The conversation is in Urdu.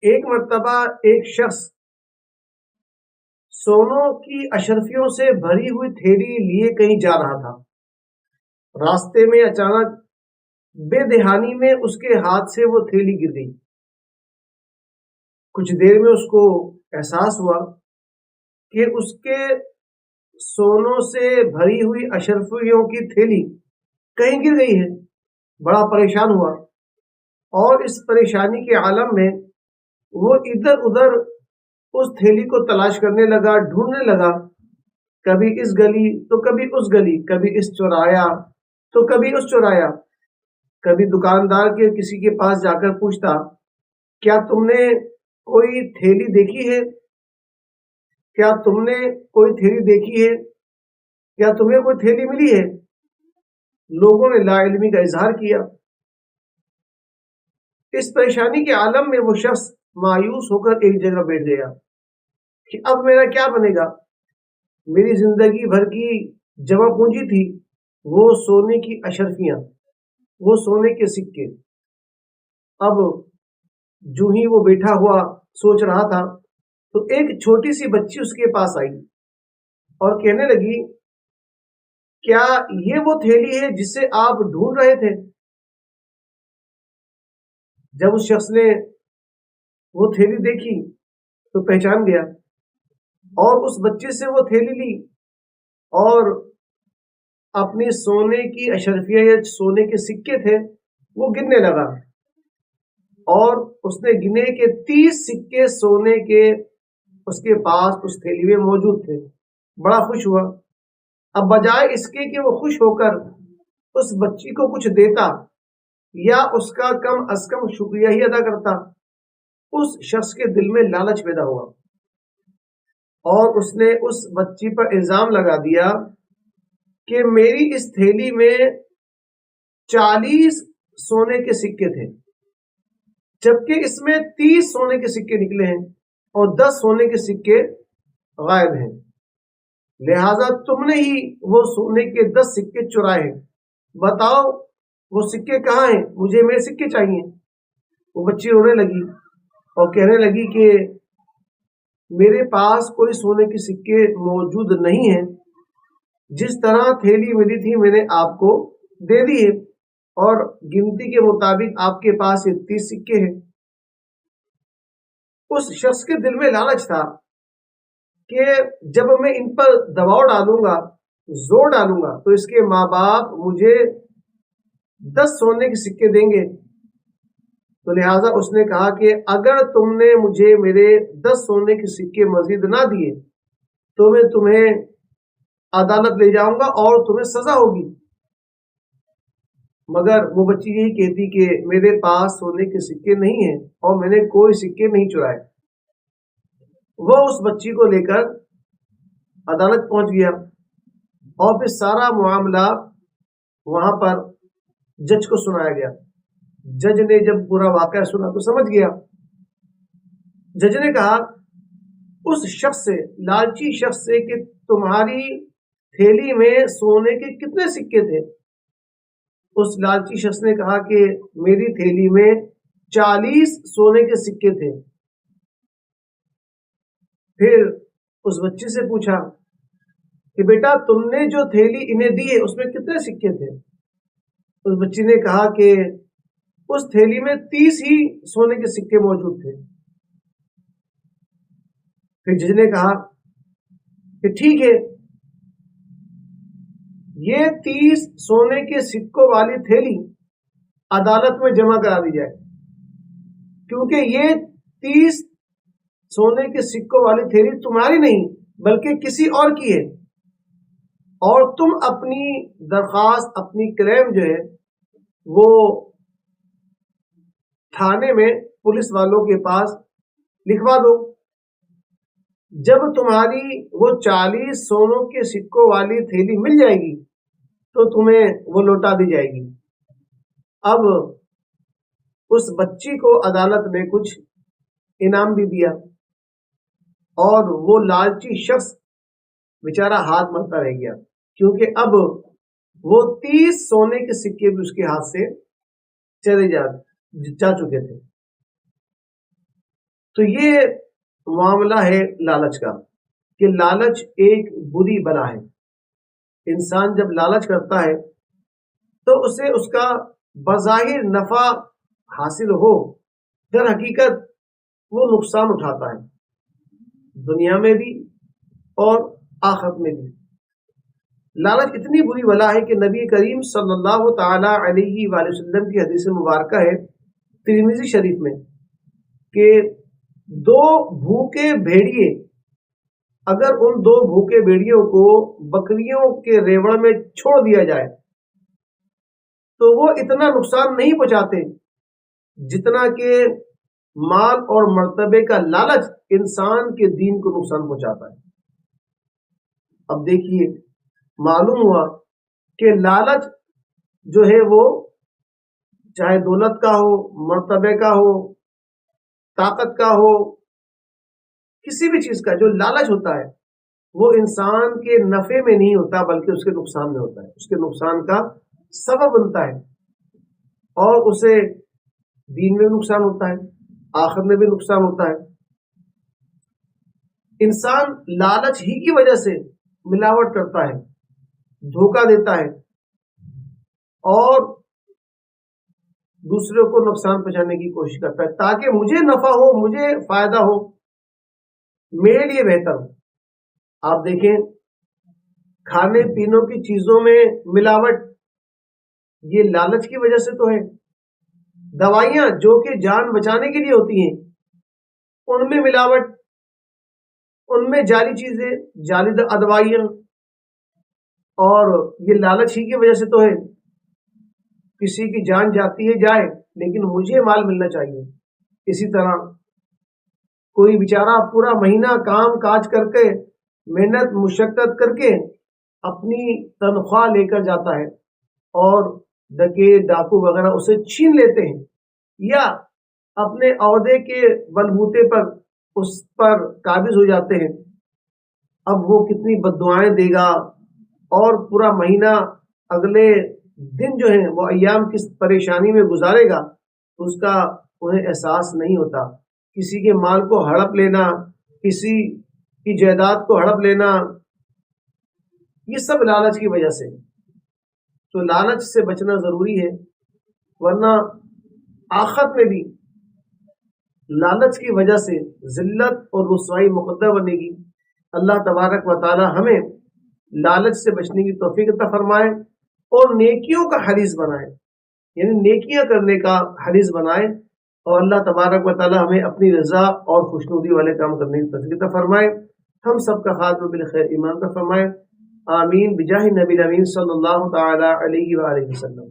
ایک مرتبہ ایک شخص سونوں کی اشرفیوں سے بھری ہوئی تھیلی لیے کہیں جا رہا تھا۔ راستے میں اچانک بے دہانی میں اس کے ہاتھ سے وہ تھیلی گر گئی۔ کچھ دیر میں اس کو احساس ہوا کہ اس کے سونوں سے بھری ہوئی اشرفیوں کی تھیلی کہیں گر گئی ہے۔ بڑا پریشان ہوا اور اس پریشانی کے عالم میں وہ ادھر ادھر اس تھیلی کو تلاش کرنے لگا، ڈھونڈنے لگا، کبھی اس گلی تو کبھی اس گلی، کبھی اس چورایا تو کبھی اس چورایا، کبھی دکاندار کے کسی کے پاس جا کر پوچھتا، کیا تم نے کوئی تھیلی دیکھی ہے؟ کیا تم نے کوئی تھیلی دیکھی ہے؟ کیا تمہیں کوئی تھیلی ملی ہے؟ لوگوں نے لا علمی کا اظہار کیا۔ اس پریشانی کے عالم میں وہ شخص مایوس ہو کر ایک جگہ بیٹھ گیا کہ اب میرا کیا بنے گا؟ میری زندگی بھر کی جمع پونجی تھی وہ سونے کی اشرفیاں، وہ سونے کے سکے۔ اب جو ہی وہ بیٹھا ہوا سوچ رہا تھا تو ایک چھوٹی سی بچی اس کے پاس آئی اور کہنے لگی، کیا یہ وہ تھیلی ہے جسے آپ ڈھونڈ رہے تھے؟ جب اس شخص نے وہ تھیلی دیکھی تو پہچان گیا اور اس بچے سے وہ تھیلی لی اور اپنی سونے کی اشرفیہ یا سونے کے سکے تھے وہ گننے لگا، اور اس نے گنے کہ 30 سکے سونے کے اس کے پاس اس تھیلی میں موجود تھے۔ بڑا خوش ہوا۔ اب بجائے اس کے کہ وہ خوش ہو کر اس بچی کو کچھ دیتا یا اس کا کم از کم شکریہ ہی ادا کرتا، اس شخص کے دل میں لالچ پیدا ہوا اور اس نے اس بچی پر الزام لگا دیا کہ میری اس تھیلی میں 40 سونے کے سکے تھے، جبکہ اس میں 30 سونے کے سکے نکلے ہیں اور 10 سونے کے سکے غائب ہیں، لہذا تم نے ہی وہ سونے کے 10 سکے چرائے ہیں، بتاؤ وہ سکے کہاں ہیں؟ مجھے میرے سکے چاہیے۔ وہ بچی رونے لگی اور کہنے لگی کہ میرے پاس کوئی سونے کے سکے موجود نہیں ہیں، جس طرح تھیلی ملی تھی میں نے آپ کو دے دی ہے اور گنتی کے مطابق آپ کے پاس یہ 30 سکے ہیں۔ اس شخص کے دل میں لالچ تھا کہ جب میں ان پر دباؤ ڈالوں گا، زور ڈالوں گا، تو اس کے ماں باپ مجھے 10 سونے کے سکے دیں گے، تو لہٰذا اس نے کہا کہ اگر تم نے مجھے میرے 10 سونے کے سکے مزید نہ دیے تو میں تمہیں عدالت لے جاؤں گا اور تمہیں سزا ہوگی۔ مگر وہ بچی یہی کہتی کہ میرے پاس سونے کے سکے نہیں ہیں اور میں نے کوئی سکے نہیں چرائے۔ وہ اس بچی کو لے کر عدالت پہنچ گیا اور پھر سارا معاملہ وہاں پر جج کو سنایا گیا۔ جج نے جب پورا واقعہ سنا تو سمجھ گیا۔ جج نے کہا اس شخص سے، لالچی شخص سے، کہ تمہاری تھیلی میں سونے کے کتنے سکے تھے؟ اس لالچی شخص نے کہا کہ میری تھیلی میں 40 سونے کے سکے تھے۔ پھر اس بچی سے پوچھا کہ بیٹا تم نے جو تھیلی انہیں دی ہے اس میں کتنے سکے تھے؟ اس بچی نے کہا کہ اس تھیلی میں 30 ہی سونے کے سکے موجود تھے۔ پھر جج نے کہا کہ ٹھیک ہے، یہ 30 سونے کے سکوں والی تھیلی عدالت میں جمع کرا دی جائے، کیونکہ یہ 30 سونے کے سکوں والی تھیلی تمہاری نہیں بلکہ کسی اور کی ہے، اور تم اپنی درخواست، اپنی کلیم جو ہے وہ تھانے میں پولیس والوں کے پاس لکھوا دو۔ جب تمہاری وہ 40 سونوں کے سکوں والی تھیلی مل جائے گی تو تمہیں وہ لوٹا دی جائے گی۔ اب اس بچی کو عدالت نے کچھ انعام بھی دیا اور وہ لالچی شخص بیچارہ ہاتھ ملتا رہ گیا، کیونکہ اب وہ 30 سونے کے سکے بھی اس کے ہاتھ سے چلے جا چکے تھے۔ تو یہ معاملہ ہے لالچ کا، کہ لالچ ایک بری بلا ہے۔ انسان جب لالچ کرتا ہے تو اسے اس کا بظاہر نفع حاصل ہو، در حقیقت وہ نقصان اٹھاتا ہے، دنیا میں بھی اور آخرت میں بھی۔ لالچ اتنی بری بلا ہے کہ نبی کریم صلی اللہ تعالی علیہ وآلہ وسلم کی حدیث مبارکہ ہے ترمذی شریف میں کہ دو بھوکے بھیڑیے، اگر ان دو بھوکے بھیڑیوں کو بکریوں کے ریوڑ میں چھوڑ دیا جائے تو وہ اتنا نقصان نہیں پہنچاتے جتنا کہ مال اور مرتبے کا لالچ انسان کے دین کو نقصان پہنچاتا ہے۔ اب دیکھیے، معلوم ہوا کہ لالچ جو ہے وہ چاہے دولت کا ہو، مرتبے کا ہو، طاقت کا ہو، کسی بھی چیز کا جو لالچ ہوتا ہے وہ انسان کے نفع میں نہیں ہوتا بلکہ اس کے نقصان میں ہوتا ہے، اس کے نقصان کا سبب بنتا ہے، اور اسے دین میں بھی نقصان ہوتا ہے، آخرت میں بھی نقصان ہوتا ہے۔ انسان لالچ ہی کی وجہ سے ملاوٹ کرتا ہے، دھوکہ دیتا ہے اور دوسروں کو نقصان پہنچانے کی کوشش کرتا ہے تاکہ مجھے نفع ہو، مجھے فائدہ ہو، میرے لیے بہتر ہو۔ آپ دیکھیں، کھانے پینوں کی چیزوں میں ملاوٹ یہ لالچ کی وجہ سے تو ہے۔ دوائیاں جو کہ جان بچانے کے لیے ہوتی ہیں ان میں ملاوٹ، ان میں جعلی چیزیں، جعلی ادوائیاں، اور یہ لالچ ہی کی وجہ سے تو ہے۔ کسی کی جان جاتی ہے جائے لیکن مجھے مال ملنا چاہیے۔ اسی طرح کوئی بیچارہ پورا مہینہ کام کاج کر کے، محنت مشقت کر کے اپنی تنخواہ لے کر جاتا ہے اور ڈکیت ڈاکو وغیرہ اسے چھین لیتے ہیں، یا اپنے عہدے کے بلبوتے پر اس پر قابض ہو جاتے ہیں۔ اب وہ کتنی بد دعائیں دے گا اور پورا مہینہ، اگلے دن جو ہیں وہ ایام کس پریشانی میں گزارے گا اس کا انہیں احساس نہیں ہوتا۔ کسی کے مال کو ہڑپ لینا، کسی کی جائیداد کو ہڑپ لینا، یہ سب لالچ کی وجہ سے۔ تو لالچ سے بچنا ضروری ہے، ورنہ آخرت میں بھی لالچ کی وجہ سے ذلت اور رسوائی مقدر بنے گی۔ اللہ تبارک و تعالی ہمیں لالچ سے بچنے کی توفیق عطا فرمائے اور نیکیوں کا حریص بنائے، یعنی نیکیاں کرنے کا حریص بنائے، اور اللہ تبارک و تعالی ہمیں اپنی رضا اور خوشنودی والے کام کرنے کی توفیق عطا فرمائے۔ ہم سب کا خاتمہ بالخیر ایمان کا فرمائے، آمین بجاہ نبی الامین صلی اللہ تعالی علیہ وآلہ وسلم۔